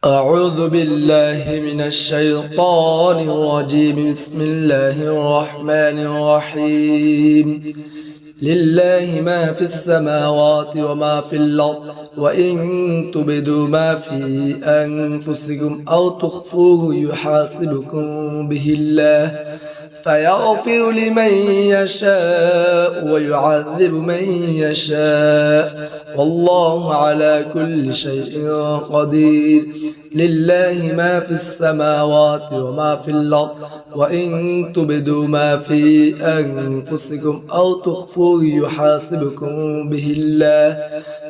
أعوذ بالله من الشيطان الرجيم. بسم الله الرحمن الرحيم. لله ما في السماوات وما في الأرض، وإن تبدوا ما في أنفسكم أو تخفوه يحاسبكم به الله، فيغفر لمن يشاء ويعذب من يشاء، والله على كل شيء قدير. لله ما في السماوات وما في الأرض، وإن تبدوا ما في أنفسكم أو تخفوه يحاسبكم به الله،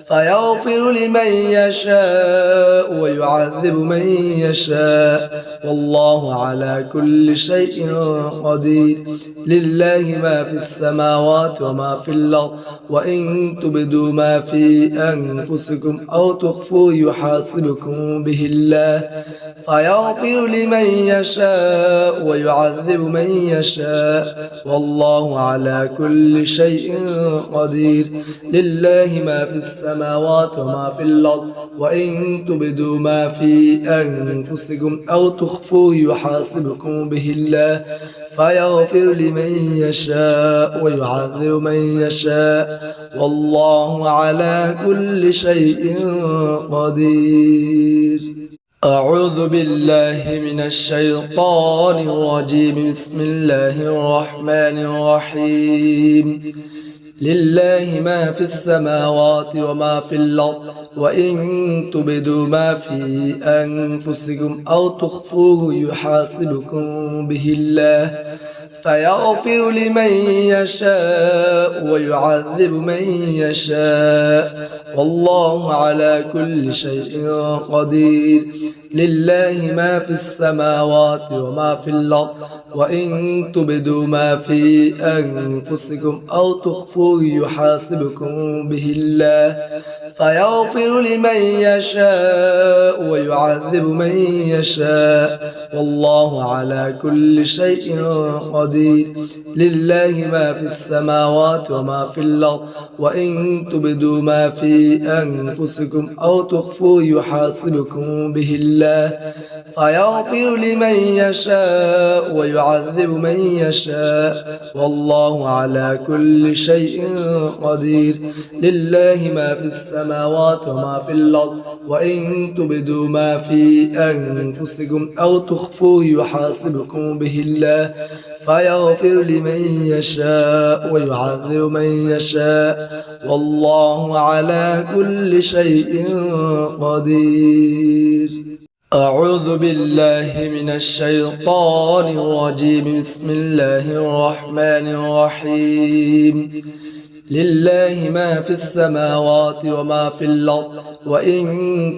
فيغفر لمن يشاء ويعذب من يشاء، والله على كل شيء قدير. لله ما في السماوات وما في الأرض، وإن تبدوا ما في أنفسكم أو تخفوه يحاسبكم به الله، فيغفر لمن يشاء ويعذب من يشاء، والله على كل شيء قدير. لله ما في السماوات وما في الأرض، وإن تبدوا ما في أنفسكم أو تخفوه يحاسبكم به الله، فيغفر لمن يشاء ويعذب من يشاء، والله على كل شيء قدير. أعوذ بالله من الشيطان الرجيم. بسم الله الرحمن الرحيم. لله ما في السماوات وما في الأرض، وإن تبدوا ما في أنفسكم أو تخفوه يحاسبكم به الله، فيغفر لمن يشاء ويعذب من يشاء، والله على كل شيء قدير. لله ما في السماوات وما في الأرض، وإن تبدوا ما في أنفسكم أو تخفوه يحاسبكم به الله، فيغفر لمن يشاء ويعذب من يشاء، والله على كل شيء قدير. لله ما في السماوات وما في الأرض، وإن تبدوا ما في أنفسكم أو تخفوه يحاسبكم به الله، فيغفر لمن يشاء ويعذب من يشاء، والله على كل شيء قدير. لله ما في السماوات وما في الأرض، وإن تبدوا ما في أنفسكم أو تخفوه يحاسبكم به الله، فيغفر لمن يشاء ويعذب من يشاء، والله على كل شيء قدير. أعوذ بالله من الشيطان الرجيم. بسم الله الرحمن الرحيم. لله ما في السماوات وما في الأرض، وإن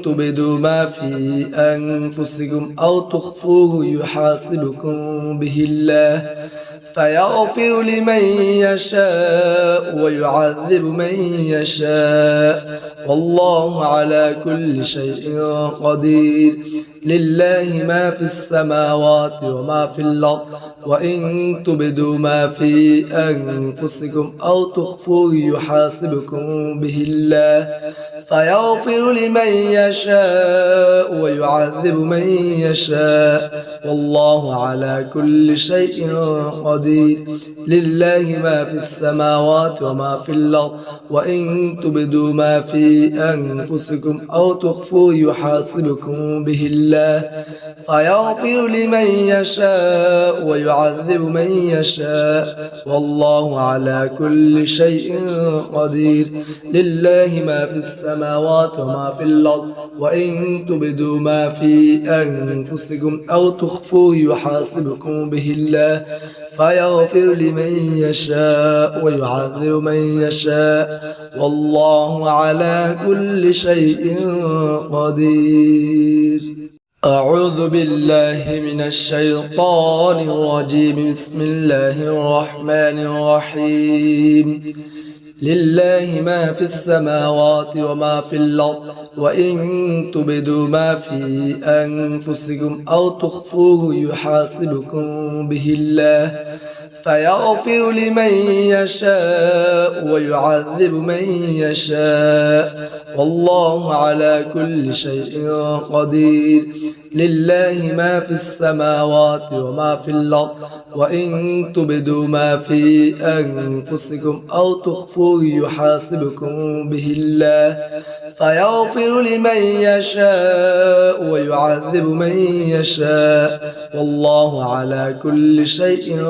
تبدوا ما في أنفسكم أو تخفوه يحاسبكم به الله، فيغفر لمن يشاء ويعذب من يشاء، والله على كل شيء قدير. لله ما في السماوات وما في الأرض، وإن تبدوا ما في أنفسكم أو تخفوه يحاسبكم به الله، فيغفر لمن يشاء ويعذب من يشاء، والله على كل شيء قدير. لله ما في السماوات وما في الأرض، وإن تبدوا ما في أنفسكم أو تخفوه يحاسبكم به الله، فيغفر لمن يشاء ويعذب من يشاء، والله على كل شيء قدير. لله ما في السماوات وما في الأرض، وإن تبدوا ما في أنفسكم أو تخفوه يحاسبكم به الله، فيغفر لمن يشاء ويعذب من يشاء، والله على كل شيء قدير. أعوذ بالله من الشيطان الرجيم. بسم الله الرحمن الرحيم. لله ما في السماوات وما في الأرض، وإن تبدوا ما في أنفسكم أو تخفوه يحاسبكم به الله، فيغفر لمن يشاء ويعذب من يشاء والله على كل شيء قدير لله ما في السماوات وما في الأرض وإن تبدوا ما في أنفسكم أو تخفوه يحاسبكم به الله فيغفر لمن يشاء ويعذب من يشاء والله على كل شيء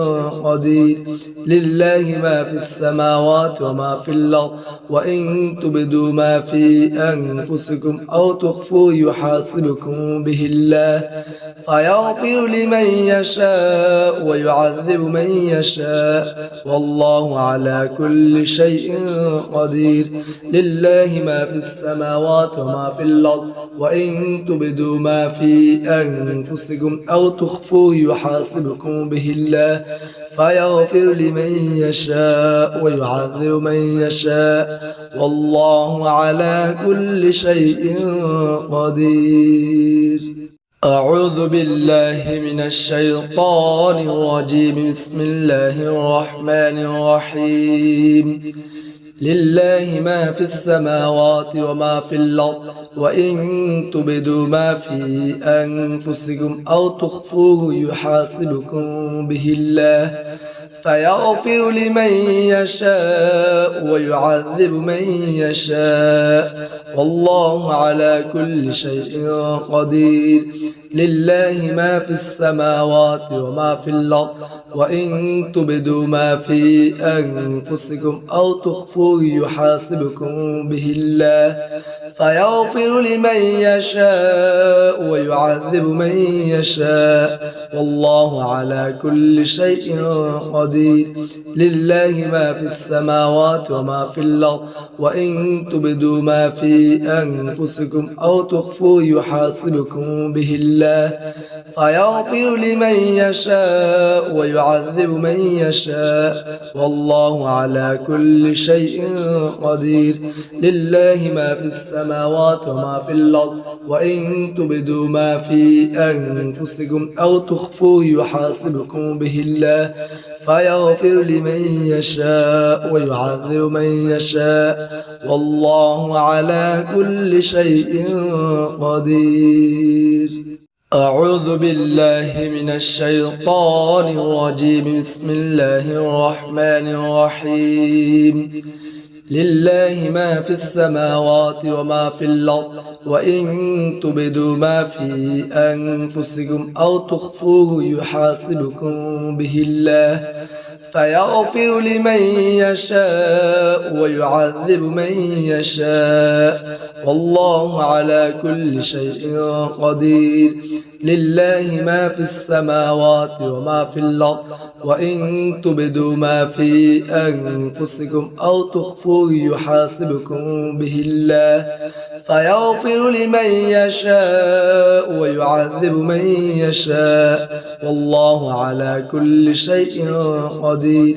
قدير لله ما في السماوات وما في الأرض وإن تبدوا ما في أنفسكم أو تخفوه يحاسبكم به الله فيغفر لمن يشاء ويعذب من يشاء والله على كل شيء قدير لله ما في السماوات وما في الأرض وإن تبدوا ما في أنفسكم أو تخفوه يحاسبكم به الله فيغفر لمن يشاء ويعذب من يشاء والله على كل شيء قدير. أعوذ بالله من الشيطان الرجيم. بسم الله الرحمن الرحيم. لله ما في السماوات وما في الأرض وإن تبدوا ما في أنفسكم أو تخفوه يحاسبكم به الله فيغفر لمن يشاء ويعذب من يشاء والله على كل شيء قدير لله ما في السماوات وما في الأرض وإن تبدوا ما في أنفسكم أو تخفوه يحاسبكم به الله فيغفر لمن يشاء ويعذب من يشاء والله على كل شيء قدير لله ما في السماوات وما في الأرض وإن تبدوا ما في أنفسكم أو تخفوه يحاسبكم به الله فيغفر لمن يشاء ويعذب من يشاء والله على كل شيء قدير لله ما في السماوات وما في الأرض وإن تبدوا ما في أنفسكم أو تخفوه يحاسبكم به الله فيغفر لمن يشاء ويعذب من يشاء والله على كل شيء قدير. أعوذ بالله من الشيطان الرجيم. بسم الله الرحمن الرحيم. لله ما في السماوات وما في الأرض وإن تبدوا ما في أنفسكم أو تخفوه يحاسبكم به الله فيغفر لمن يشاء ويعذب من يشاء والله على كل شيء قدير لله ما في السماوات وما في الأرض وإن تبدوا ما في أنفسكم أو تخفوه يحاسبكم به الله فيغفر لمن يشاء ويعذب من يشاء والله على كل شيء قدير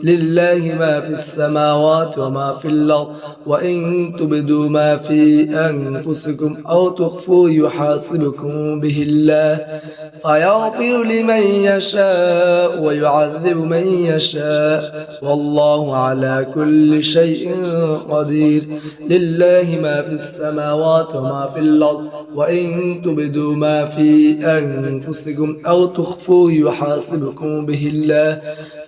لله ما في السماوات وما في الأرض وإن تبدوا ما في أنفسكم أو تخفوه يحاسبكم به الله فيغفر لمن يشاء ويعذب من يشاء والله على كل شيء قدير لله ما في السماوات وما في الأرض وإن تبدوا ما في أنفسكم أو تخفوه يحاسبكم به الله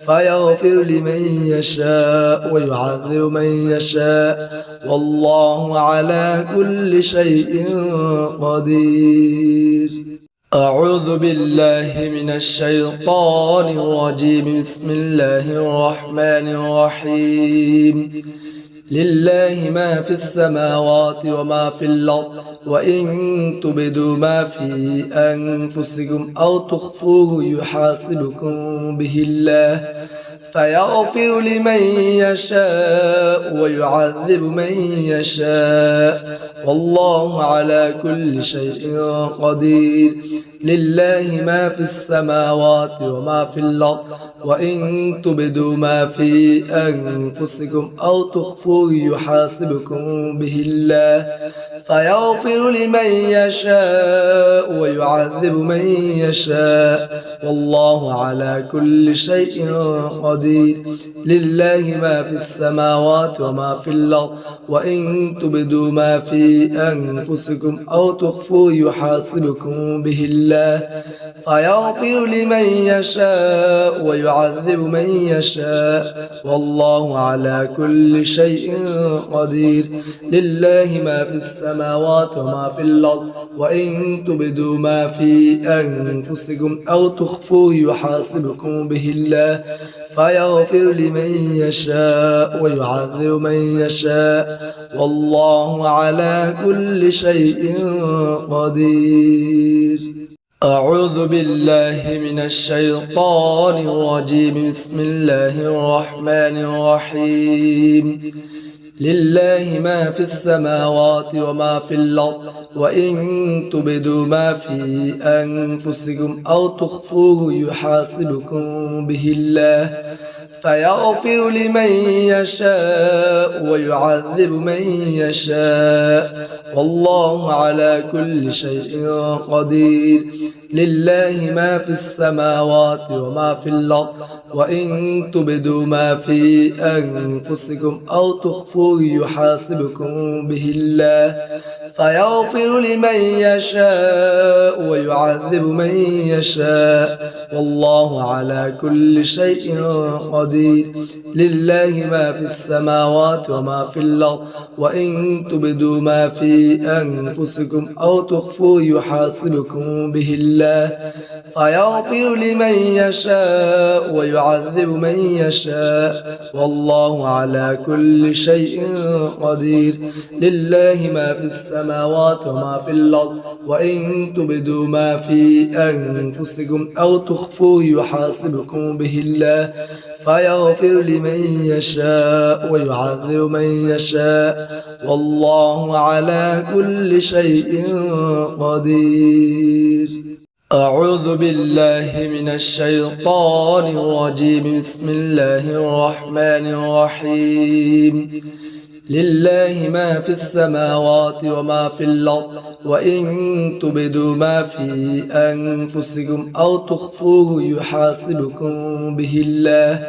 فيغفر لمن يشاء ويعذب من يشاء والله على كل شيء قدير. أعوذ بالله من الشيطان الرجيم. بسم الله الرحمن الرحيم. لله ما في السماوات وما في الأرض وإن تبدوا ما في أنفسكم أو تخفوه يحاسبكم به الله فيغفر لمن يشاء ويعذب من يشاء والله على كل شيء قدير لله ما في السماوات وما في الأرض وإن تبدوا ما في أنفسكم أو تخفوه يحاسبكم به الله فيغفر لمن يشاء ويعذب من يشاء والله على كل شيء قدير لله ما في السماوات وما في الأرض وإن تبدوا ما في أنفسكم أو تخفوا يحاسبكم به الله فيغفر لمن يشاء ويعذب من يشاء والله على كل شيء قدير لله ما في السماوات وما في الأرض وإن تبدوا ما في أنفسكم أو تخفوا يحاسبكم به الله فيغفر لمن يشاء ويعذب من يشاء والله على كل شيء قدير. أعوذ بالله من الشيطان الرجيم. بسم الله الرحمن الرحيم. لله ما في السماوات وما في الأرض وإن تبدوا ما في أنفسكم أو تخفوه يحاسبكم به الله فيغفر لمن يشاء ويعذب من يشاء والله على كل شيء قدير لله ما في السماوات وما في الأرض وإن تبدوا ما في أنفسكم أو تخفوه يحاسبكم به الله فيغفر لمن يشاء ويعذب من يشاء والله على كل شيء قدير لله ما في السماوات وما في الأرض وإن تبدوا ما في أنفسكم أو تخفوه يحاسبكم به الله فيغفر لمن يشاء ويعذب من يشاء والله على كل شيء قدير لله ما في السماوات وما في الأرض وإن تبدوا ما في أنفسكم أو تخفوه يحاسبكم به الله فيغفر لمن يشاء ويعذب من يشاء والله على كل شيء قدير. أعوذ بالله من الشيطان الرجيم. بسم الله الرحمن الرحيم. لله ما في السماوات وما في الأرض وإن تبدوا ما في أنفسكم أو تخفوه يحاسبكم به الله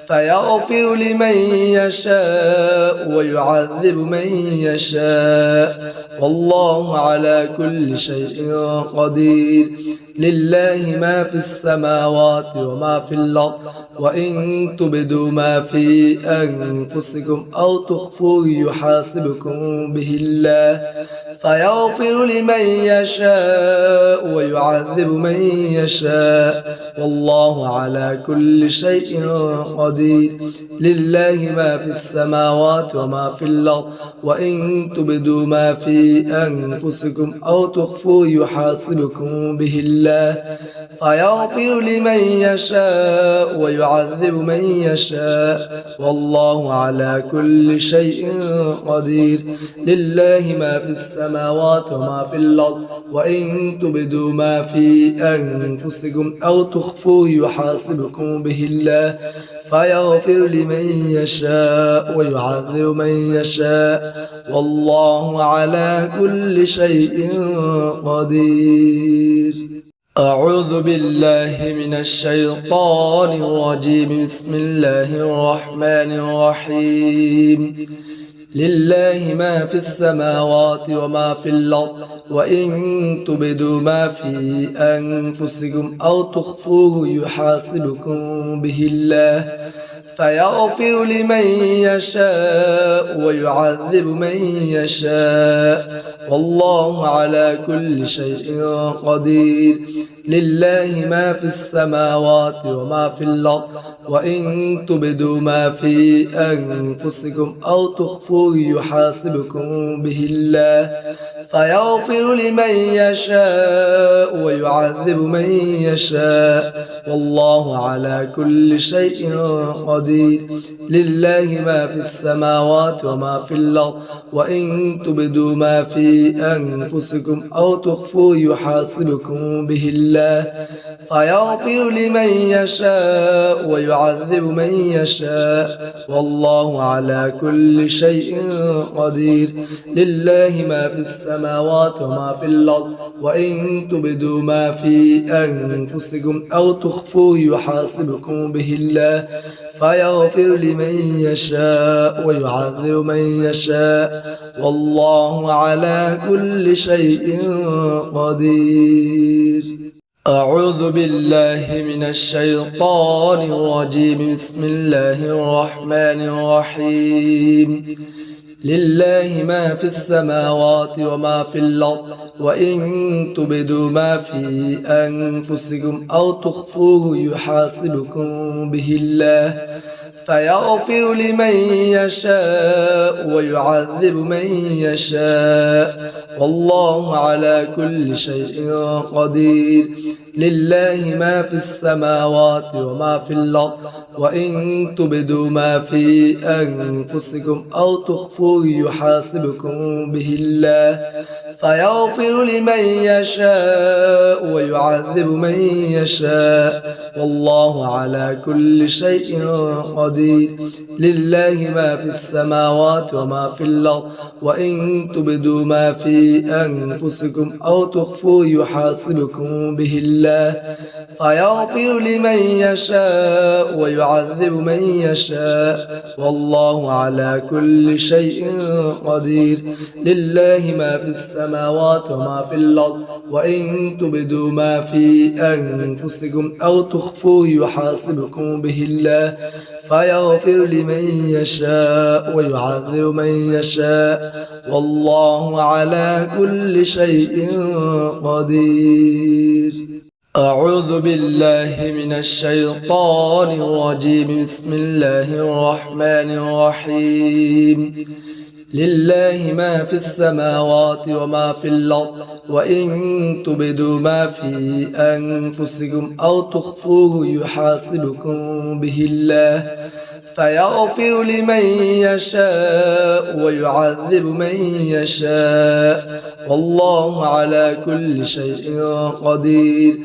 فيغفر لمن يشاء ويعذب من يشاء والله على كل شيء قدير لله ما في السماوات وما في الأرض وإن تبدوا ما في أنفسكم أو تخفوه يحاسبكم به الله فيغفر لمن يشاء ويعذب من يشاء والله على كل شيء قدير لله ما في السماوات وما في الأرض وإن تبدوا ما في أنفسكم أو تخفوه يحاسبكم به الله فيغفر لمن يشاء ويعذب من يشاء والله على كل شيء قدير لله ما في السماوات وما في الأرض وإن تبدوا ما في أنفسكم أو تخفوه يحاسبكم به الله فيغفر لمن يشاء ويعذب من يشاء والله على كل شيء قدير. أعوذ بالله من الشيطان الرجيم. بسم الله الرحمن الرحيم. لله ما في السماوات وما في الأرض وإن تبدوا ما في أنفسكم أو تخفوه يحاسبكم به الله فيغفر لمن يشاء ويعذب من يشاء والله على كل شيء قدير لله ما في السماوات وما في الأرض وإن تبدوا ما في أنفسكم أو تخفوه يحاسبكم به الله فيغفر لمن يشاء ويعذب من يشاء والله على كل شيء قدير لله ما في السماوات وما في الأرض وإن تبدوا ما في أنفسكم أو تخفوا يحاسبكم به الله فيغفر لمن يشاء ويعذب من يشاء والله على كل شيء قدير لله ما في السماوات وما في الأرض وإن تبدوا ما في أنفسكم أو تخفوا يحاسبكم به الله فيغفر لمن يشاء ويعذب من يشاء والله على كل شيء قدير. أعوذ بالله من الشيطان الرجيم. بسم الله الرحمن الرحيم. لله ما في السماوات وما في الأرض وإن تبدوا ما في أنفسكم أو تخفوه يحاسبكم به الله فيغفر لمن يشاء ويعذب من يشاء والله على كل شيء قدير لله ما في السماوات وما في الأرض وإن تبدوا ما في أنفسكم أو تخفوه يحاسبكم به الله فيغفر لمن يشاء ويعذب من يشاء والله على كل شيء قدير لله ما في السماوات وما في الأرض وإن تبدوا ما في أنفسكم أو تخفوه يحاسبكم به الله فيغفر لمن يشاء ويعذب من يشاء والله على كل شيء قدير لله ما في السماوات وما في الأرض وإن تبدوا ما في أنفسكم أو تخفوه يحاسبكم به الله فيغفر لمن يشاء ويعذب من يشاء والله على كل شيء قدير. أعوذ بالله من الشيطان الرجيم. بسم الله الرحمن الرحيم. لله ما في السماوات وما في الأرض وإن تبدوا ما في أنفسكم أو تخفوه يحاسبكم به الله فيغفر لمن يشاء ويعذب من يشاء والله على كل شيء قدير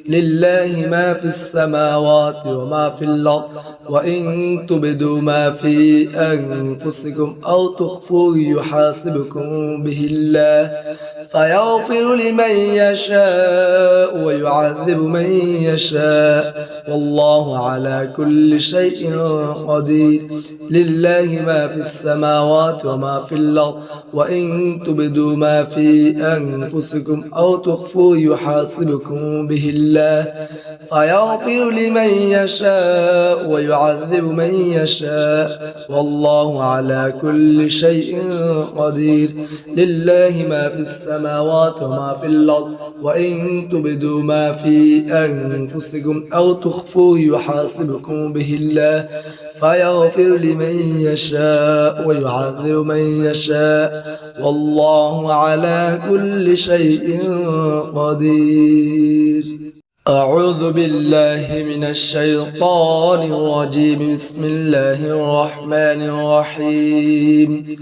لله ما في السماوات وما في الأرض وإن تبدوا ما في أنفسكم أو تخفوه يحاسبكم به الله فيغفر لمن يشاء ويعذب من يشاء والله على كل شيء قدير لله ما في السماوات وما في الأرض وإن تبدوا ما في أنفسكم أو تخفوه يحاسبكم به الله فيغفر لمن يشاء ويعذب من يشاء والله على كل شيء قدير لله ما في السماوات وما في الأرض وإن تبدوا ما في أنفسكم أو تخفوه يحاسبكم به الله فيغفر لمن يشاء ويعذب من يشاء والله على كل شيء قدير. أعوذ بالله من الشيطان الرجيم. بسم الله الرحمن الرحيم.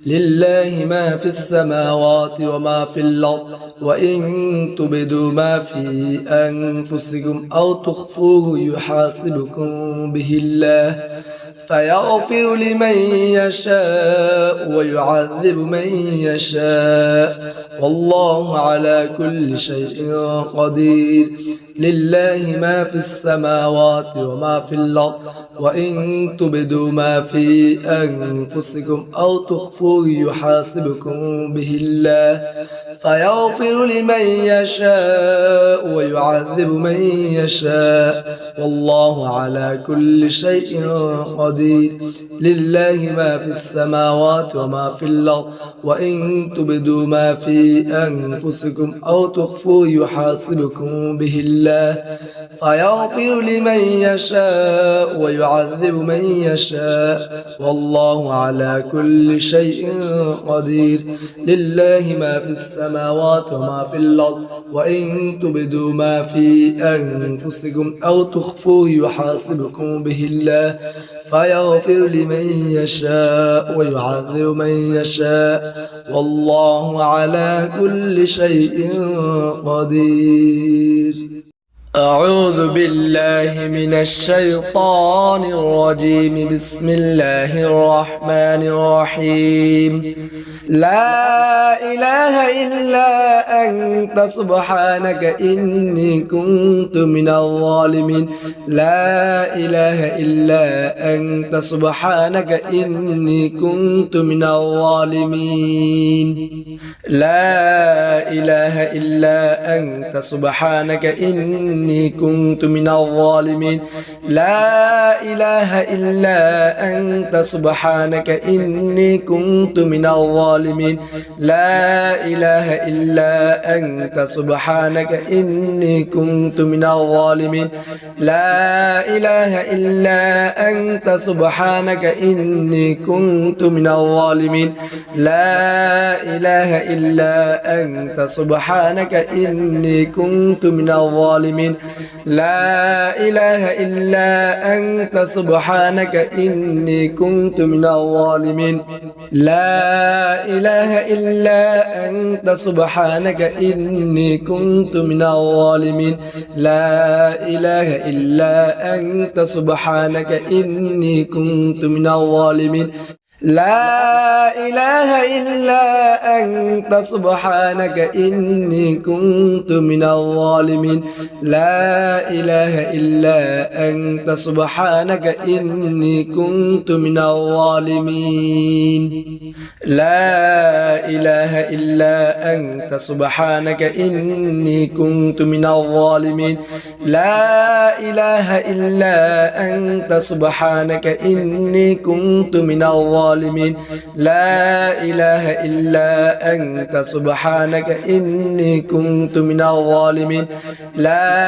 لله ما في السماوات وما في الأرض وإن تبدوا ما في أنفسكم أو تخفوه يحاسبكم به الله فيغفر لمن يشاء ويعذب من يشاء والله على كل شيء قدير لله ما في السماوات وما في الأرض وإن تبدوا ما في أنفسكم أو تخفوه يحاسبكم به الله فيغفر لمن يشاء ويعذب من يشاء والله على كل شيء قدير لله ما في السماوات وما في الأرض وإن تبدوا ما في أنفسكم أو تخفوا يحاسبكم به الله فيغفر لمن يشاء ويعذب من يشاء والله على كل شيء قدير لله ما في السماوات وما في الأرض وإن تبدوا ما في أنفسكم أو تخفوه يحاسبكم به الله فيغفر لمن يشاء ويعذب من يشاء والله على كل شيء قدير. أعوذ بالله من الشيطان الرجيم. بسم الله الرحمن الرحيم. لا إله إلا أنت سبحانك إني كنت من الظالمين. لا إله إلا أنت سبحانك إني كنت من الظالمين. لا إله إلا أنت سبحانك إني كنت من الظالمين. لا إله إلا أنت سبحانك إني كنت من الظالمين. لا إله إلا أنت سبحانك إني كنت من الظالمين. لا إله إلا أنت سبحانك إني كنت من الظالمين. لا إله إلا أنت سبحانك إني كنت من الظالمين. لا إله إلا أنت سبحانك إني كنت من الظالمين. لا إله إلا أنت سبحانك إني كنت من الظالمين. لا إله إلا أنت سبحانك إني كنت من الظالمين. لا إله إلا أنت سبحانك إني كنت من الظالمين. لا إله إلا أنت سبحانك إني كنت من الظالمين. لا إله إلا أنت سبحانك إني كنت من الظالمين. لا إله إلا أنت سبحانك إني كنت من الظالمين. لا إله إلا أنت سبحانك إني كنت من الظالمين. لا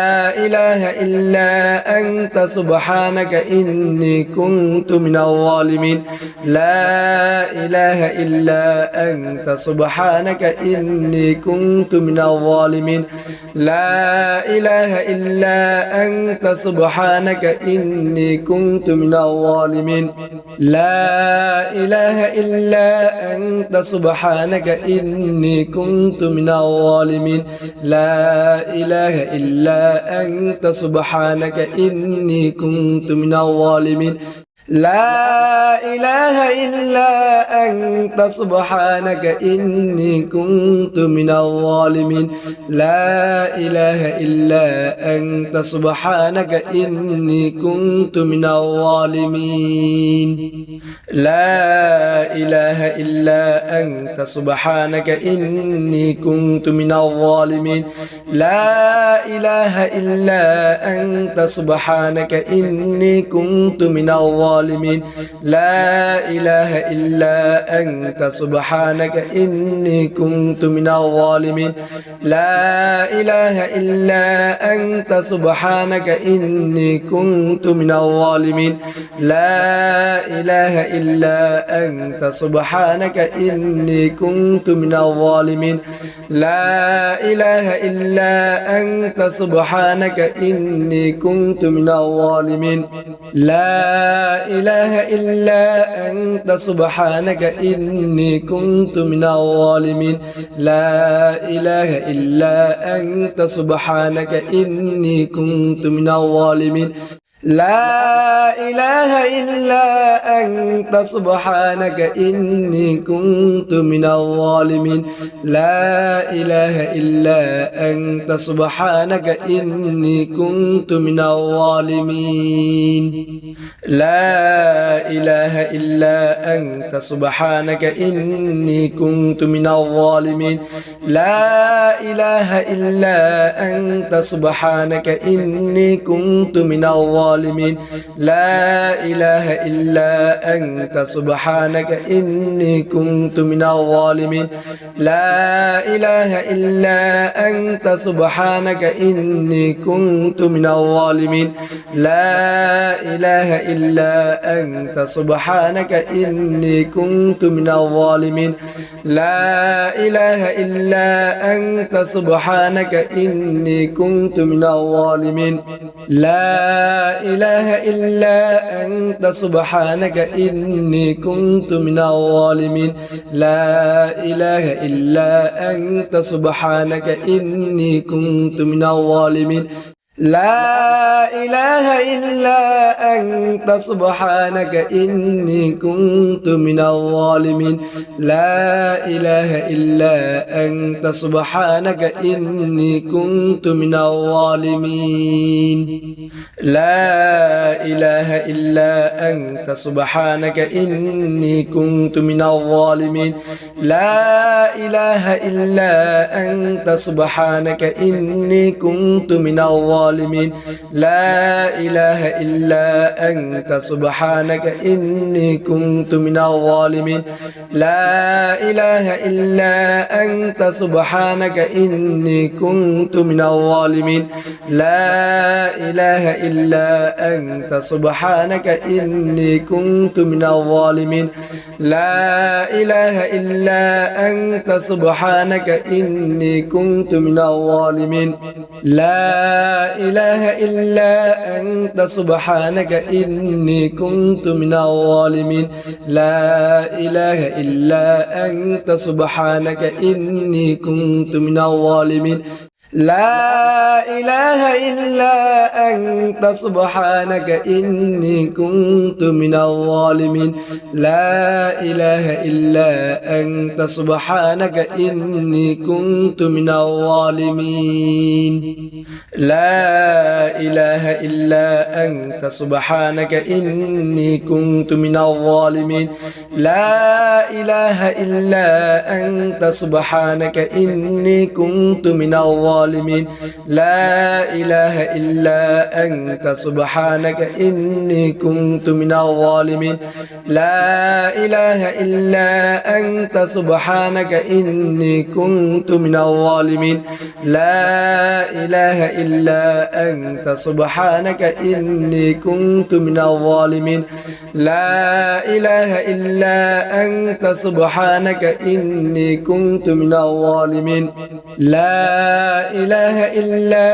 إله إلا أنت سبحانك إني كنت من الظالمين. لا إله إلا أنت سبحانك إني كنت من الظالمين. لا إله إلا أنت سبحانك إني كنت من الظالمين. لا إله إلا أنت سبحانك إني كنت من الظالمين. لا إله إلا أنت سبحانك إني كنت من الظالمين. لا إله إلا أنت سبحانك إني كنت من الظالمين. لا إله إلا أنت سبحانك إني كنت من الظالمين. لا إله إلا أنت سبحانك إني كنت من الظالمين. لا إله إلا أنت سبحانك إني كنت من الظالمين. لا إله إلا أنت سبحانك إني كنت من الظالمين. لا إله إلا أنت سبحانك إني كنت من الظالمين. لا إله إلا أنت سبحانك إني كنت من الظالمين. لا إله إلا أنت سبحانك إني كنت من الظالمين. لا إله إلا أنت سبحانك إني كنت من الظالمين. لا إله إلا أنت سبحانك إني كنت من الظالمين. لا إله إلا أنت سبحانك إني كنت من الظالمين. لا إله إلا أنت سبحانك إني كنت من الظالمين. لا إله إلا أنت سبحانك إني كنت من الظالمين. لا إله إلا أنت سبحانك إني كنت من الظالمين. الظالمين لا إله إلا أنت سبحانك إني كنت من الظالمين لا إله إلا أنت سبحانك إني كنت من الظالمين لا إله إلا أنت سبحانك إني كنت من الظالمين لا إله إلا أنت سبحانك إني كنت من الظالمين لا إله إلا أنت سبحانك إني كنت من الظالمين لا إله إلا أنت سبحانك إني كنت من الظالمين لا إله إلا أنت سبحانك إني كنت من الظالمين لا إله إلا أنت سبحانك إني كنت من الظالمين لا إله إلا أنت سبحانك إني كنت من الظالمين لا إله إلا أنت سبحانك إني كنت من الظالمين لا إله إلا أنت سبحانك إني كنت من الظالمين لا إله إلا أنت سبحانك إني كنت من الظالمين لا إله إلا أنت سبحانك إني كنت من الظالمين لا إله إلا أنت سبحانك إني كنت من الظالمين لا إله إلا أنت سبحانك إني كنت من الظالمين لا إله إلا أنت سبحانك إني كنت من الظالمين لا إله إلا أنت سبحانك إني كنت من الظالمين لا إله إلا أنت سبحانك إني كنت من الظالمين لا إله إلا أنت سبحانك إني كنت من الظالمين لا إله إلا أنت سبحانك إني كنت من الظالمين لا إله إلا أنت سبحانك إني كنت من الظالمين لا إله إلا أنت سبحانك إني كنت من الظالمين لا إله إلا أنت سبحانك إني كنت من الظالمين لا إله إلا أنت سبحانك إني كنت من الظالمين لا إله إلا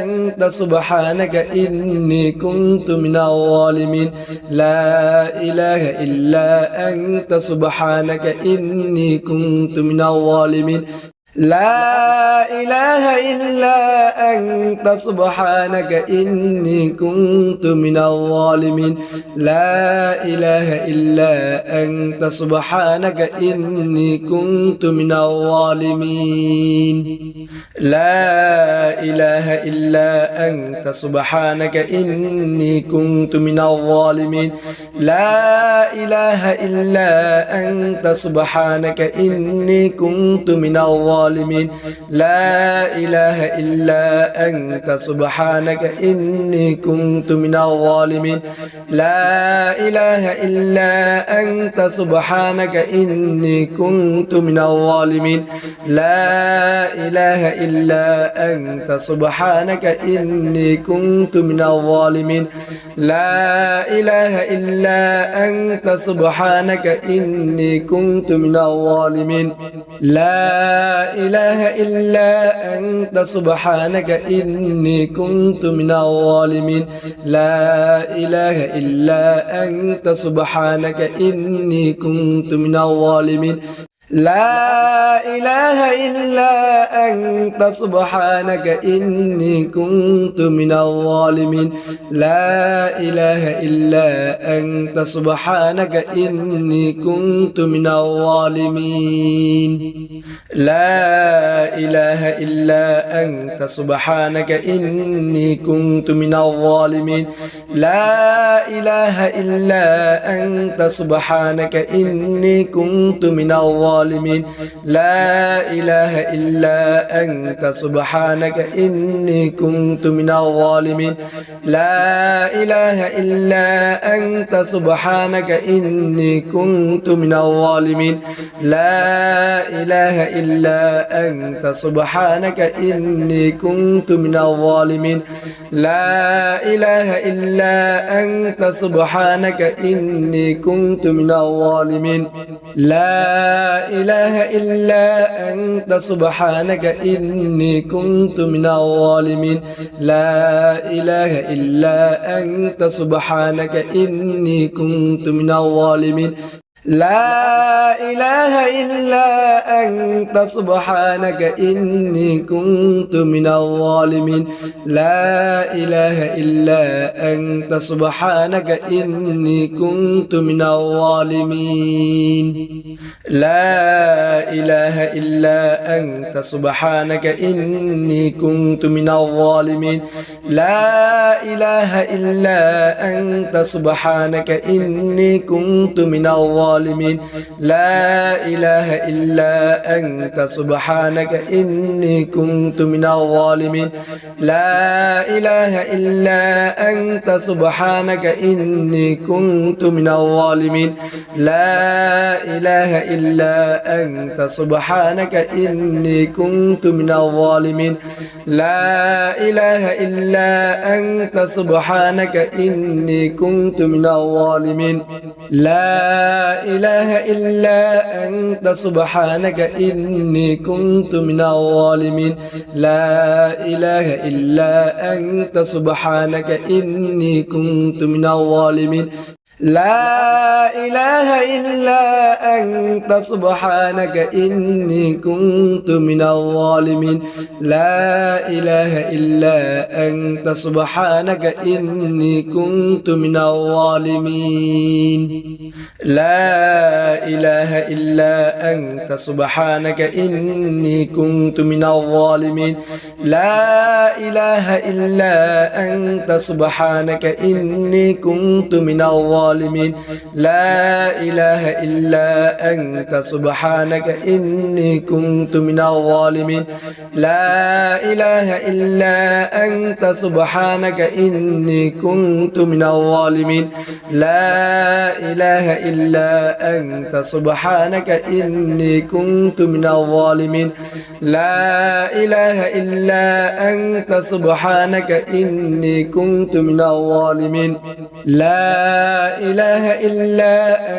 أنت سبحانك إني كنت من الظالمين لا إله إلا أنت سبحانك إني كنت من الظالمين لا إله إلا أنت سبحانك إني كنت من الظالمين لا إله إلا أنت سبحانك إني كنت من الظالمين لا إله إلا أنت سبحانك إني كنت من الظالمين لا إله إلا أنت سبحانك إني كنت من الظالمين لا إله إلا أنت سبحانك إني كنت من الظالمين لا إله إلا أنت سبحانك إني كنت من الظالمين لا إله إلا أنت سبحانك إني كنت من الظالمين لا إله إلا أنت سبحانك إني كنت من الظالمين لا إله إلا أنت سبحانك إني كنت من الظالمين لا إله إلا أنت سبحانك إني كنت من الظالمين لا إله إلا أنت سبحانك إني كنت من الظالمين لا إله إلا أنت سبحانك إني كنت من الظالمين لا إله إلا أنت سبحانك إني كنت من الظالمين لا إله إلا أنت سبحانك إني كنت من الظالمين الظالمين لا إله إلا أنت سبحانك إني كنت من الظالمين لا إله إلا أنت سبحانك إني كنت من الظالمين لا إله إلا أنت سبحانك إني كنت من الظالمين لا إله إلا أنت سبحانك إني كنت من الظالمين لا إله إلا أنت سبحانك إني كنت من الظالمين لا إله إلا أنت سبحانك إني كنت من الظالمين لا إله إلا أنت سبحانك إني كنت من الظالمين لا إله إلا أنت سبحانك إني كنت من الظالمين لا إله إلا أنت سبحانك إني كنت من الظالمين لا إله إلا أنت سبحانك إني كنت من الظالمين لا إله إلا أنت سبحانك إني كنت من الظالمين لا إله إلا أنت سبحانك إني كنت من الظالمين لا إله إلا أنت سبحانك إني كنت من الظالمين لا إله إلا أنت سبحانك إني كنت من الظالمين لا إله إلا أنت سبحانك إني كنت من الظالمين لا إله إلا أنت سبحانك إني كنت من الظالمين لا إله إلا أنت سبحانك إني كنت من الظالمين لا إله إلا أنت سبحانك إني كنت من الظالمين لا إله إلا أنت سبحانك إني كنت من الظالمين لا إله إلا أنت سبحانك إني كنت من الظالمين لا إله إلا أنت سبحانك إني كنت من الظالمين لا إله إلا أنت سبحانك إني كنت من الظالمين لا إله إلا أنت سبحانك إني كنت من الظالمين لا إله إلا أنت سبحانك إني كنت من الظالمين لا إله إلا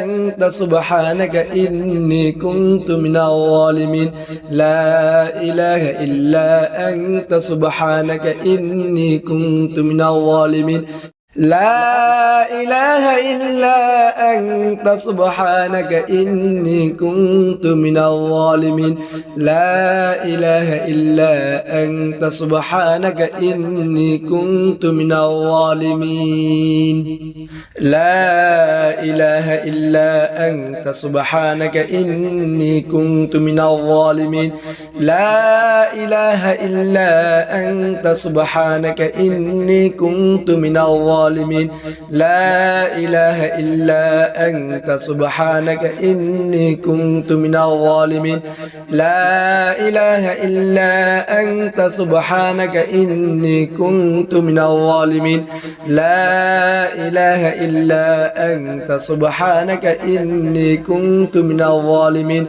أنت سبحانك إني كنت من الظالمين لا إله إلا أنت سبحانك إني كنت من الظالمين لا إله إلا أنت سبحانك إني كنت من الظالمين لا إله إلا أنت سبحانك إني كنت من الظالمين لا إله إلا أنت سبحانك إني كنت من الظالمين لا إله إلا أنت سبحانك إني كنت من الظالمين لا إله إلا أنت سبحانك إني كنت من الظالمين لا إله إلا أنت سبحانك إني كنت من الظالمين لا إله إلا أنت سبحانك إني كنت من الظالمين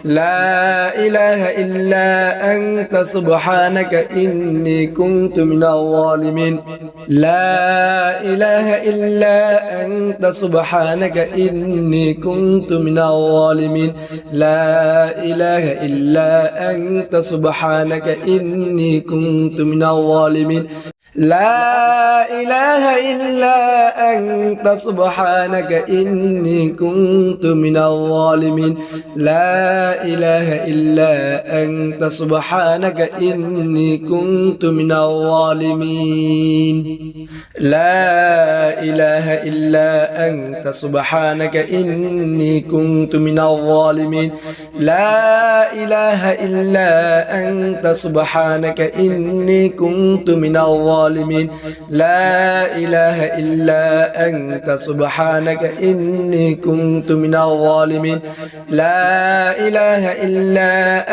لا إله إلا أنت سبحانك إني كنت من الظالمين لا إله إلا أنت سبحانك إني كنت من الظالمين لا إله إلا أنت سبحانك إني كنت من الظالمين لا إله إلا أنت سبحانك إني كنت من الظالمين لا إله إلا أنت سبحانك إني كنت من الظالمين لا إله إلا أنت سبحانك إني كنت من الظالمين لا إله إلا أنت سبحانك إني كنت من الظالمين الظالمين لا إله إلا أنت سبحانك إني كنت من الظالمين لا إله إلا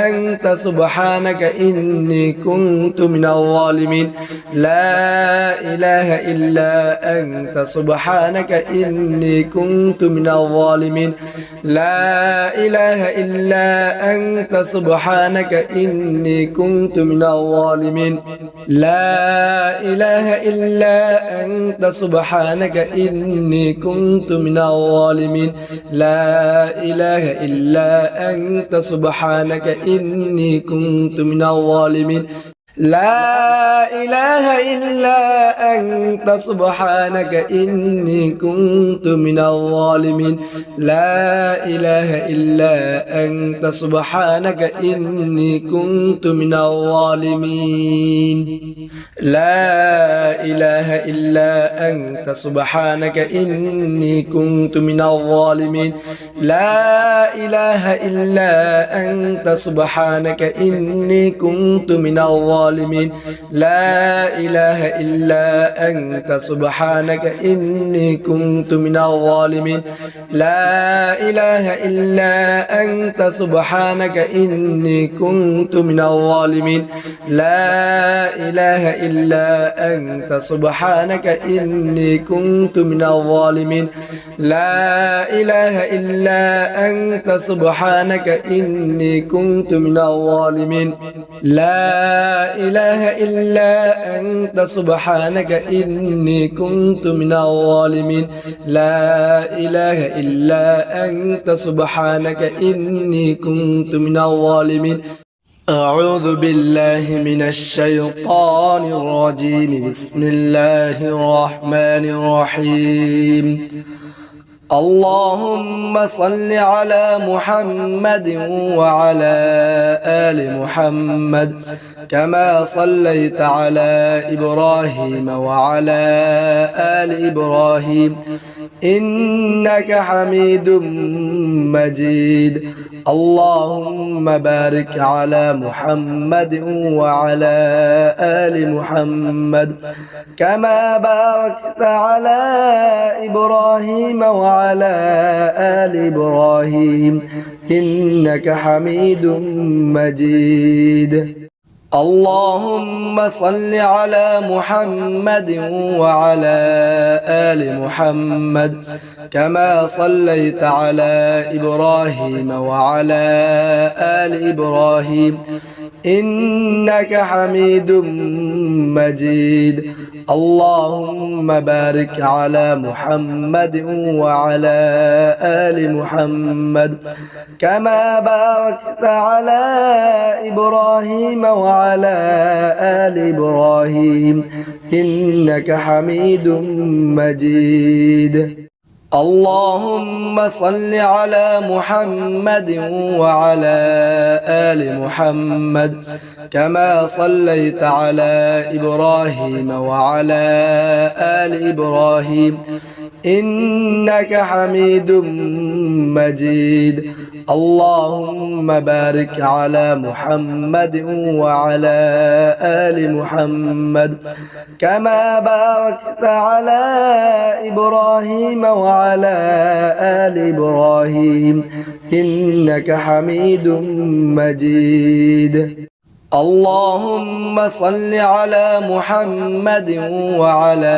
أنت سبحانك إني كنت من الظالمين لا إله إلا أنت سبحانك إني كنت من الظالمين لا إله إلا أنت سبحانك إني كنت من الظالمين لا إله إلا أنت سبحانك إني كنت من الظالمين لا إله إلا أنت سبحانك إني كنت من الظالمين لا إله إلا أنت سبحانك إني كنت من الظالمين لا إله إلا أنت سبحانك إني كنت من الظالمين لا إله إلا أنت سبحانك إني كنت من الظالمين لا إله إلا أنت سبحانك إني كنت من الظالمين لا إله إلا أنت سبحانك إني كنت من الظالمين لا إله إلا أنت سبحانك إني كنت من الظالمين لا إله إلا أنت سبحانك إني كنت من الظالمين لا إله إلا أنت سبحانك إني كنت من الظالمين لا إله إلا أنت سبحانك إني كنت من الظالمين لا إله إلا أنت سبحانك إني كنت من الظالمين أعوذ بالله من الشيطان الرجيم بسم الله الرحمن الرحيم اللهم صل على محمد وعلى آل محمد كما صليت على إبراهيم وعلى آل إبراهيم إنك حميد مجيد اللهم بارك على محمد وعلى آل محمد كما باركت على إبراهيم وعلى آل إبراهيم إنك حميد مجيد اللهم صل على محمد وعلى آل محمد كما صليت على إبراهيم وعلى آل إبراهيم إنك حميد مجيد اللهم بارك على محمد وعلى آل محمد كما باركت على إبراهيم وعلى آل إبراهيم إنك حميد مجيد اللهم صل على محمد وعلى آل محمد كما صليت على إبراهيم وعلى آل إبراهيم إنك حميد مجيد اللهم بارك على محمد وعلى آل محمد كما باركت على إبراهيم وعلى آل إبراهيم إنك حميد مجيد اللهم صل على محمد وعلى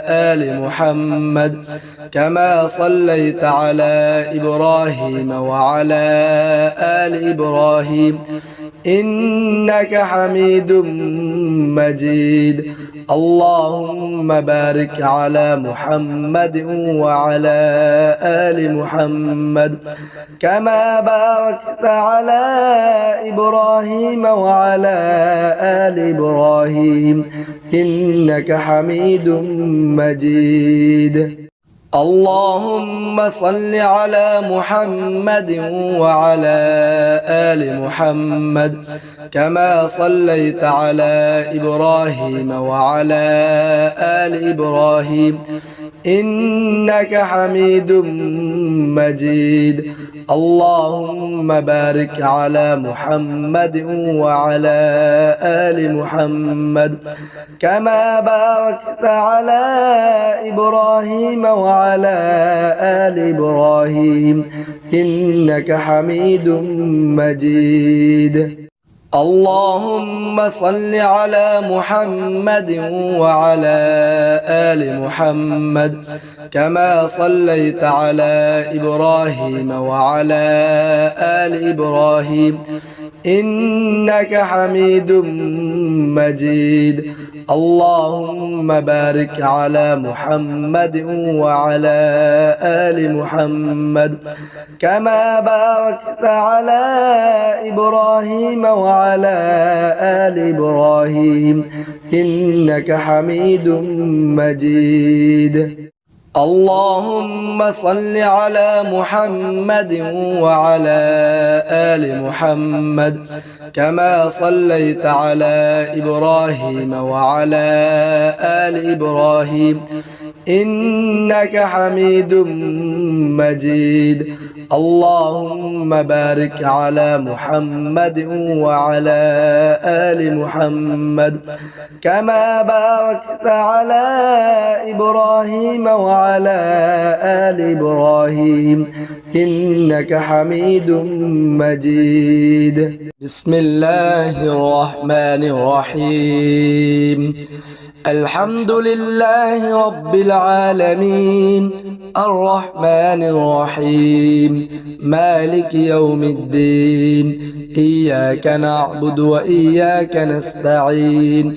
آل محمد كما صليت على إبراهيم وعلى آل إبراهيم إنك حميد مجيد اللهم بارك على محمد وعلى آل محمد كما باركت على إبراهيم وعلى آل إبراهيم إنك حميد مجيد اللهم صل على محمد وعلى آل محمد كما صليت على إبراهيم وعلى آل إبراهيم إنك حميد مجيد. اللهم بارك على محمد وعلى آل محمد كما باركت على إبراهيم وعلى آل إبراهيم إنك حميد مجيد. اللهم صل على محمد وعلى آل محمد كما صليت على إبراهيم وعلى آل إبراهيم إنك حميد مجيد. اللهم بارك على محمد وعلى آل محمد كما باركت على إبراهيم وعلى آل إبراهيم إنك حميد مجيد. اللهم صل على محمد وعلى آل محمد كما صليت على إبراهيم وعلى آل إبراهيم إنك حميد مجيد. اللهم بارك على محمد وعلى آل محمد كما باركت على إبراهيم وعلى آل إبراهيم إنك حميد مجيد. بسم الله الرحمن الرحيم. الحمد لله رب العالمين الرحمن الرحيم مالك يوم الدين إياك نعبد وإياك نستعين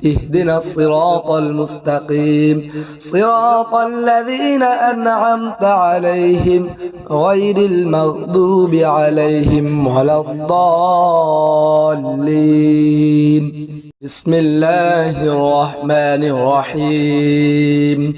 اهدنا الصراط المستقيم صراط الذين أنعمت عليهم غير المغضوب عليهم ولا الضالين. بسم الله الرحمن الرحيم.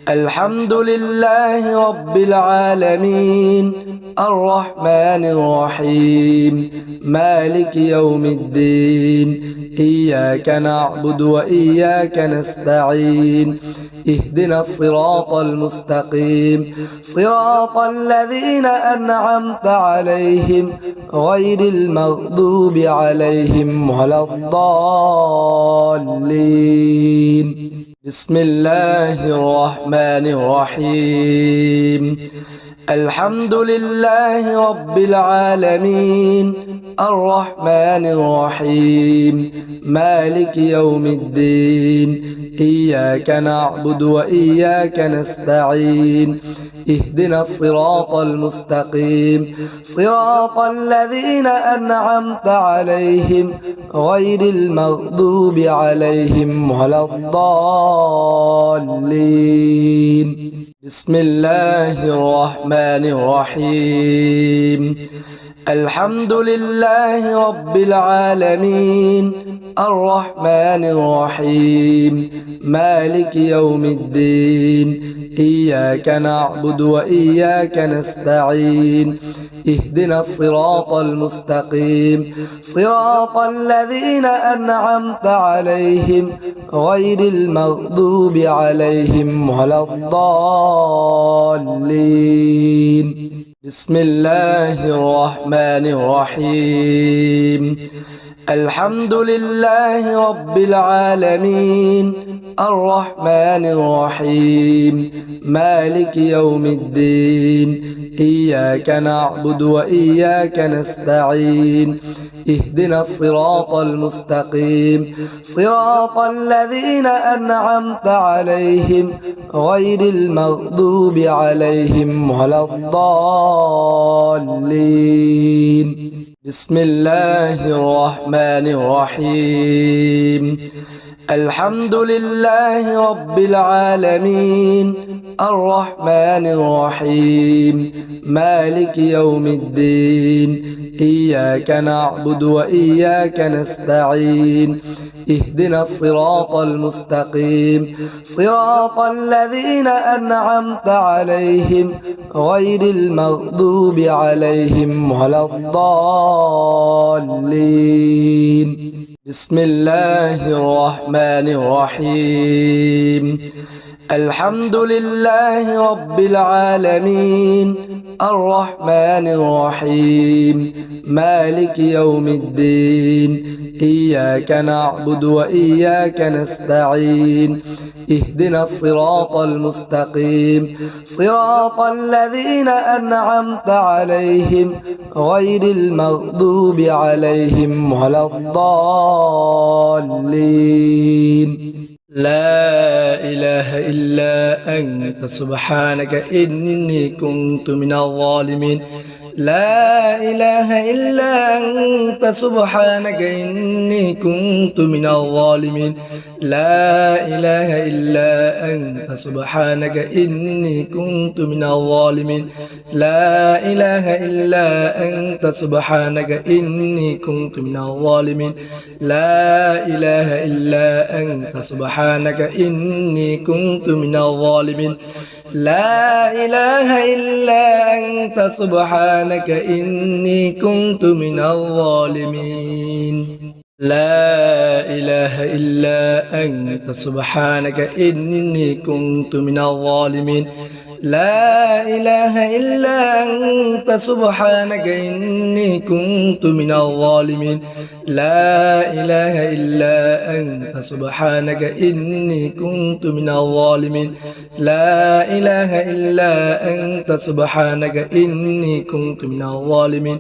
الحمد لله رب العالمين الرحمن الرحيم مالك يوم الدين إياك نعبد وإياك نستعين اهدنا الصراط المستقيم صراط الذين أنعمت عليهم غير المغضوب عليهم ولا الضالين. بسم الله الرحمن الرحيم. الحمد لله رب العالمين الرحمن الرحيم مالك يوم الدين إياك نعبد وإياك نستعين اهدنا الصراط المستقيم صراط الذين أنعمت عليهم غير المغضوب عليهم ولا الضالين. بسم الله الرحمن الرحيم. الحمد لله رب العالمين الرحمن الرحيم مالك يوم الدين إياك نعبد وإياك نستعين اهدنا الصراط المستقيم صراط الذين أنعمت عليهم غير المغضوب عليهم ولا الضالين. بسم الله الرحمن الرحيم. الحمد لله رب العالمين الرحمن الرحيم مالك يوم الدين إياك نعبد وإياك نستعين اهدنا الصراط المستقيم صراط الذين أنعمت عليهم غير المغضوب عليهم ولا الضالين. بسم الله الرحمن الرحيم. الحمد لله رب العالمين الرحمن الرحيم مالك يوم الدين إياك نعبد وإياك نستعين اهدنا الصراط المستقيم صراط الذين أنعمت عليهم غير المغضوب عليهم ولا الضالين بسم الله الرحمن الرحيم الحمد لله رب العالمين الرحمن الرحيم مالك يوم الدين إياك نعبد وإياك نستعين اهدنا الصراط المستقيم صراط الذين أنعمت عليهم غير المغضوب عليهم ولا الضالين لا إله إلا أنت سبحانك إني كنت من الظالمين لا إله إلا أنت سبحانك إني كنت من الظالمين لا إله إلا أنت سبحانك إني كنت من الظالمين لا إله إلا أنت سبحانك إني كنت من الظالمين لا إله إلا أنت سبحانك إني كنت من الظالمين لا إله إلا أنت سبحانك إني كنت من الظالمين لا إله إلا أنت سبحانك إني كنت من الظالمين لا إله إلا أنت سبحانك إني كنت من الظالمين لا إله إلا أنت سبحانك إني كنت من الظالمين لا إله إلا أنت سبحانك إني كنت من الظالمين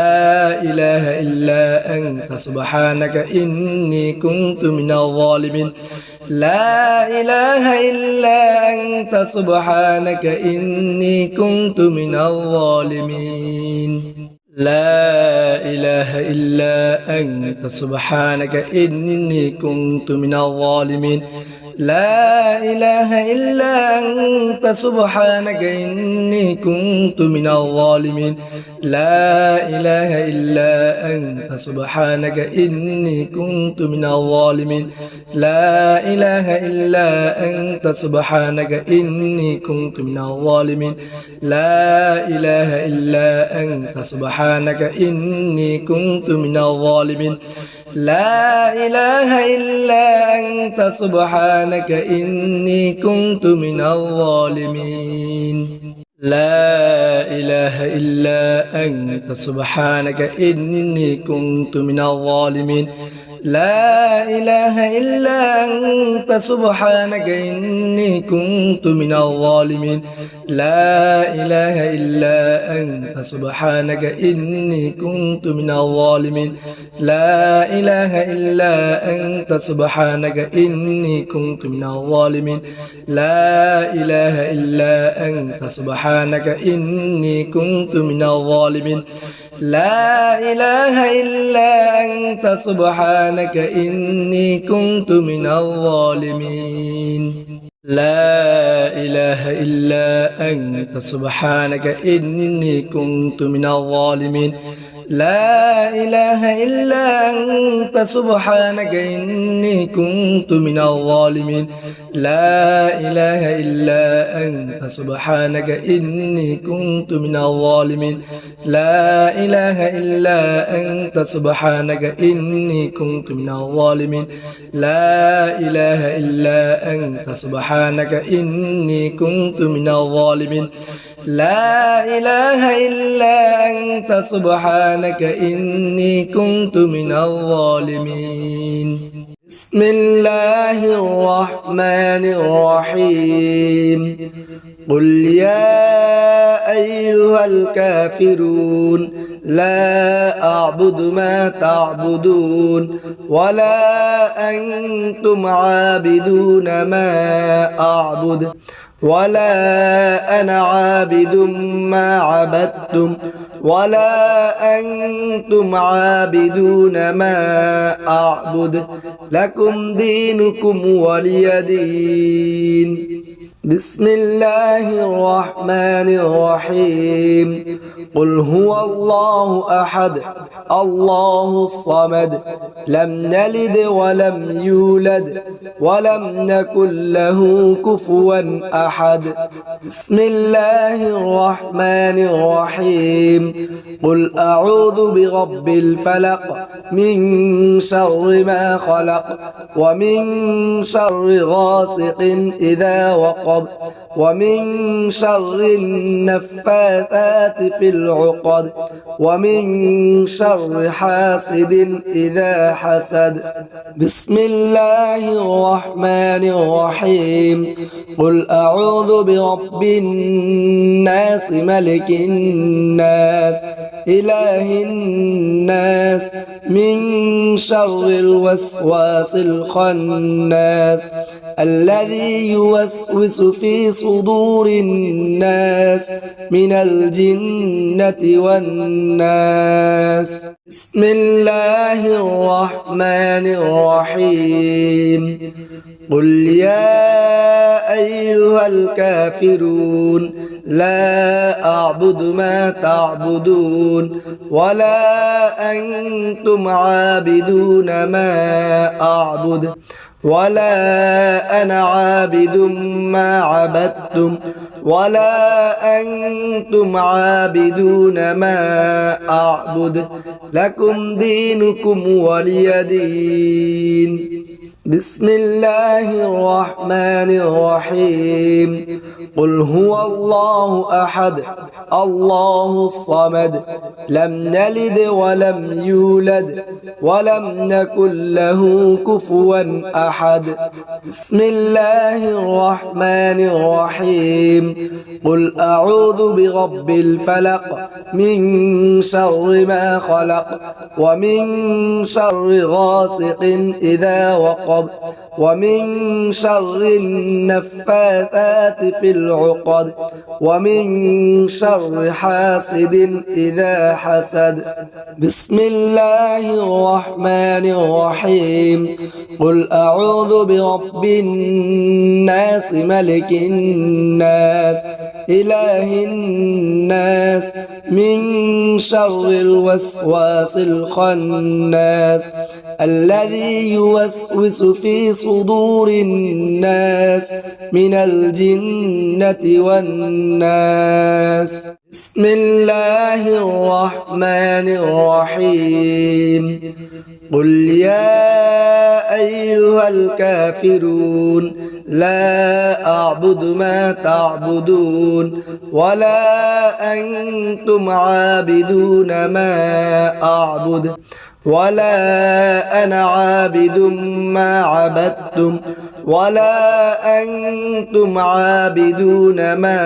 لا إله إلا أنت سبحانك إني كنت من الظالمين لا إله إلا أنت سبحانك إني كنت من الظالمين لا إله إلا أنت سبحانك إني كنت من الظالمين لا إله إلا أنت سبحانك إني كنت من الظالمين لا إله إلا أنت سبحانك إني كنت من الظالمين لا إله إلا أنت سبحانك إني كنت من الظالمين لا إله إلا أنت سبحانك إني كنت من الظالمين لا إله إلا أنت سبحانك إني كنت من الظالمين لا إله إلا أنت سبحانك إني كنت من الظالمين لا إله إلا أنت سبحانك إني كنت من الظالمين لا إله إلا أنت سبحانك إني كنت من الظالمين لا إله إلا أنت سبحانك إني كنت من الظالمين لا إله إلا أنت سبحانك إني كنت من الظالمين لا إله إلا أنت سبحانك إني كنت من الظالمين لا إله إلا أنت سبحانك إني كنت من الظالمين لا إله إلا أنت سبحانك إني كنت من الظالمين لا إله إلا أنت سبحانك إني كنت من الظالمين لا إله إلا أنت سبحانك إني كنت من الظالمين لا إله إلا أنت سبحانك إني كنت من الظالمين لا إله إلا أنت سبحانك إني كنت من الظالمين بسم الله الرحمن الرحيم قل يا أيها الكافرون لا أعبد ما تعبدون ولا أنتم عابدون ما أعبد ولا أنا عابد ما عبدتم ولا أنتم عابدون ما أعبد لكم دينكم ولي دين بسم الله الرحمن الرحيم قل هو الله أحد الله الصمد لم نلد ولم يولد ولم نكن له كفوا أحد بسم الله الرحمن الرحيم قل أعوذ برب الفلق من شر ما خلق ومن شر غاسق إذا وقب ومن شر النفاثات في العقد ومن شر حاسد إذا حسد بسم الله الرحمن الرحيم قل أعوذ برب الناس ملك الناس إله الناس من شر الوسواس الخناس الذي يوسوس في صدور الناس من الجنة والناس بسم الله الرحمن الرحيم قل يا أيها الكافرون لا أعبد ما تعبدون ولا أنتم عابدون ما أعبد ولا أنا عابد ما عبدتم ولا أنتم عابدون ما أعبد لكم دينكم ولي دين بسم الله الرحمن الرحيم قل هو الله أحد الله الصمد لم نلد ولم يولد ولم نكن له كفوا أحد بسم الله الرحمن الرحيم قل أعوذ برب الفلق من شر ما خلق ومن شر غاسق إذا وقب ومن شر النفاثات في العقد ومن شر حاسد إذا حسد بسم الله الرحمن الرحيم قل أعوذ برب الناس ملك الناس إله الناس من شر الوسواس الخناس الذي يوسوس في صدور الناس من الجنة والناس بسم الله الرحمن الرحيم قل يا أيها الكافرون لا أعبد ما تعبدون ولا أنتم عابدون ما أعبد ولا أنا عابد ما عبدتم ولا أنتم عابدون ما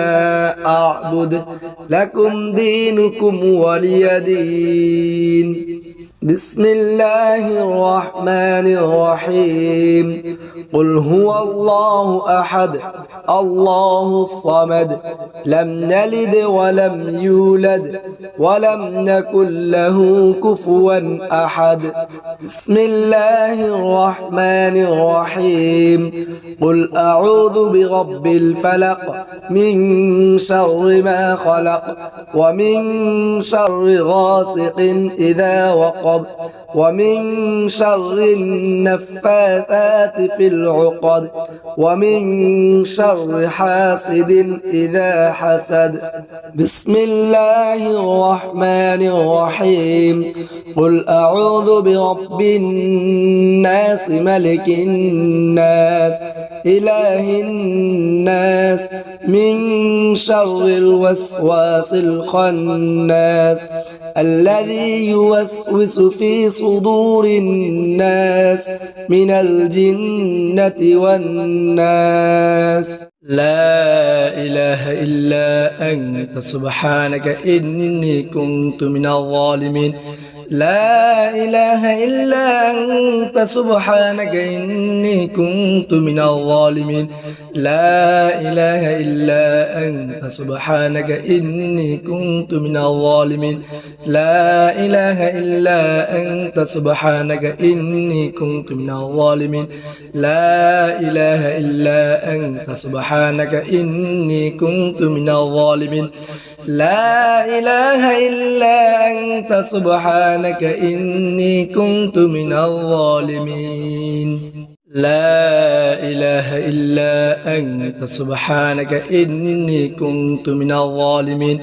أعبد لكم دينكم ولي دين بسم الله الرحمن الرحيم قل هو الله أحد الله الصمد لم نلد ولم يولد ولم نكن له كفوا أحد بسم الله الرحمن الرحيم قل أعوذ برب الفلق من شر ما خلق ومن شر غاسق إذا وقب ومن شر النفاثات في العقد ومن شر حاسد إذا حسد بسم الله الرحمن الرحيم قل أعوذ برب الناس ملك الناس إله الناس من شر الوسواس الخناس الذي يوسوس في صدور الناس من الجنة والناس لا إله إلا أنت سبحانك إني كنت من الظالمين لا إله إلا أنت سبحانك إني كنت من الظالمين لا إله إلا أنت سبحانك إني كنت من الظالمين لا إله إلا أنت سبحانك إني كنت من الظالمين لا إله إلا أنت سبحانك إني كنت من الظالمين لا إله إلا أنت سبحانك إني كنت من الظالمين لا إله إلا أنت سبحانك إني كنت من الظالمين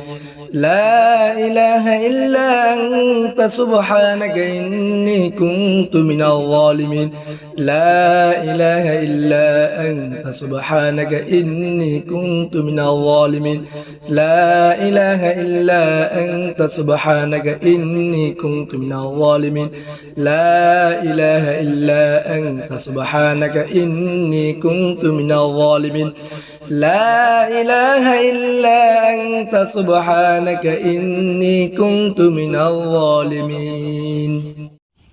لا إله إلا أنت سبحانك إني كنت من الظالمين لا إله إلا أنت سبحانك إني كنت من الظالمين لا إله إلا أنت سبحانك إني كنت من الظالمين لا إله إلا أنت سبحانك إني كنت من الظالمين لا إله إلا أنت سبحانك إني كنت من الظالمين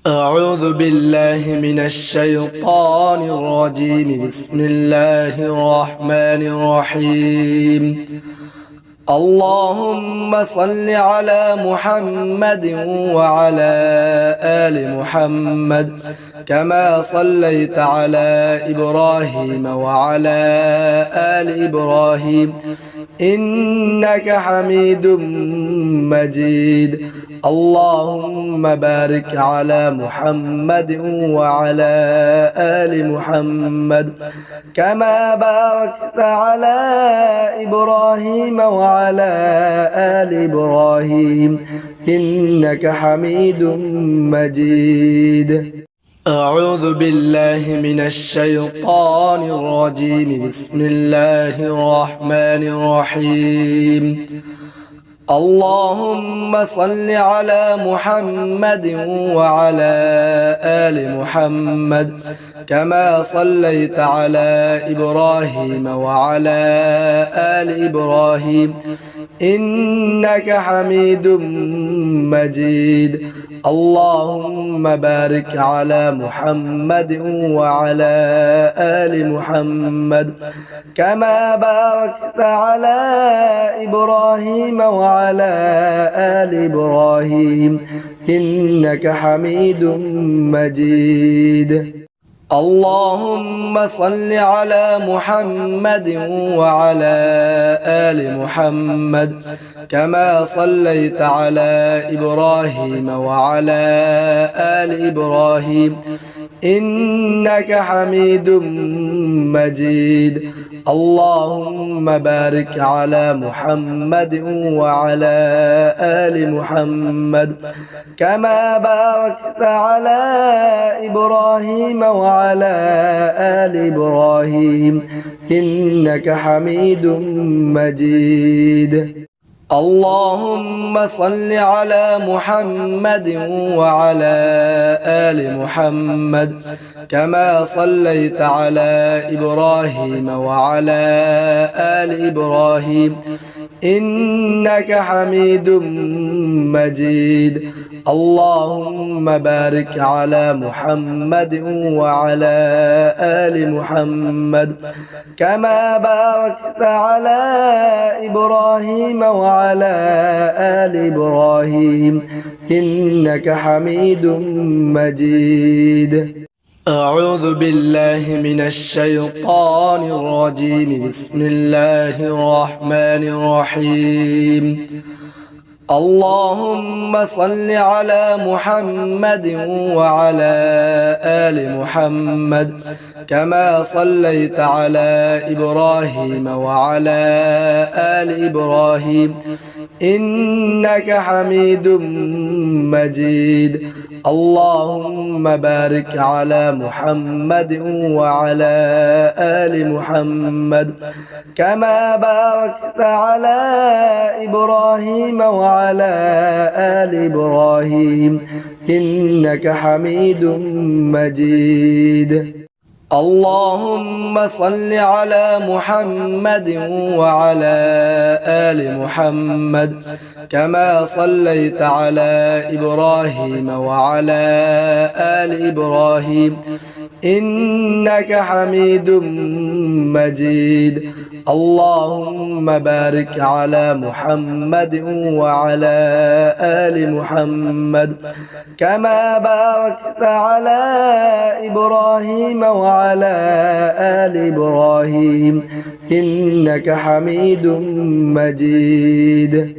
أعوذ بالله من الشيطان الرجيم بسم الله الرحمن الرحيم اللهم صل على محمد وعلى آل محمد كما صليت على إبراهيم وعلى آل إبراهيم إنك حميد مجيد اللهم بارك على محمد وعلى آل محمد كما باركت على إبراهيم وعلى آل إبراهيم إنك حميد مجيد أعوذ بالله من الشيطان الرجيم بسم الله الرحمن الرحيم اللهم صل على محمد وعلى آل محمد كما صليت على إبراهيم وعلى آل إبراهيم إنك حميد مجيد اللهم بارك على محمد وعلى آل محمد كما باركت على إبراهيم وعلى آل إبراهيم إنك حميد مجيد اللهم صل على محمد وعلى آل محمد كما صليت على إبراهيم وعلى آل إبراهيم إنك حميد مجيد اللهم بارك على محمد وعلى آل محمد كما باركت على إبراهيم وعلى آل إبراهيم إنك حميد مجيد اللهم صل على محمد وعلى آل محمد كما صليت على إبراهيم وعلى آل إبراهيم إنك حميد مجيد اللهم بارك على محمد وعلى آل محمد كما باركت على إبراهيم وعلى آل إبراهيم إنك حميد مجيد أعوذ بالله من الشيطان الرجيم بسم الله الرحمن الرحيم اللهم صل على محمد وعلى آل محمد كما صليت على إبراهيم وعلى آل إبراهيم إنك حميد مجيد اللهم بارك على محمد وعلى آل محمد كما باركت على إبراهيم وعلى آل إبراهيم إنك حميد مجيد اللهم صل على محمد وعلى آل محمد كما صليت على إبراهيم وعلى آل إبراهيم إنك حميد مجيد. اللهم بارك على محمد وعلى آل محمد كما باركت على إبراهيم وعلى آل إبراهيم إنك حميد مجيد.